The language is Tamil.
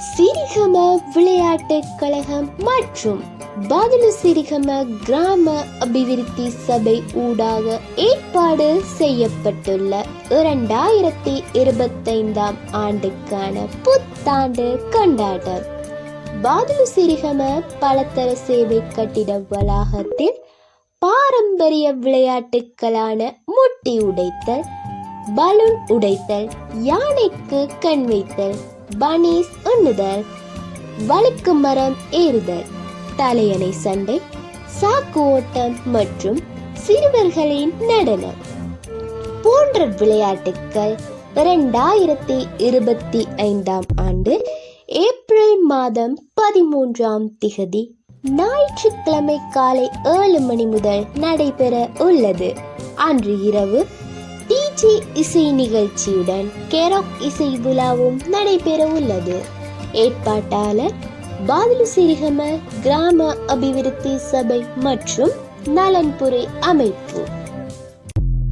சிரிகம விளையாட்டு கழகம் மற்றும் பாதுலு சிரிகம கிராம அபிவிருத்தி சபை ஊடாக ஏற்பாடு செய்யப்பட்டுள்ள 2025 ஆண்டுக்கான புத்தாண்டு கொண்டாட்டம் பாதுலு சிரிகம பலதர சேவை கட்டிட வளாகத்தில் பாரம்பரிய விளையாட்டுகளான முட்டி உடைத்தல், பலூன் உடைத்தல், யானைக்கு கண் வைத்தல், பனீஸ் உண்ணுதல், வழுக்கு மரம் ஏறுதல், தலையணை சண்டை, சாக்கு ஓட்டம் மற்றும் சிறுவர்களின் நடனம் போன்ற விளையாட்டுக்கள் 2025 ஆண்டு ஏப்ரல் மாதம் 13 ஞாயிற்றுக்கிழமை காலை 7 மணி முதல் நடைபெற உள்ளது. அன்று இரவு டிஜே இசை நிகழ்ச்சியுடன் கேராக் இசை விழாவும் நடைபெற உள்ளது. ஏற்பாட்டாளர் பாதுலு சிரிகம கிராம அபிவிருத்தி சபை மற்றும் நலன்புரி அமைப்பு.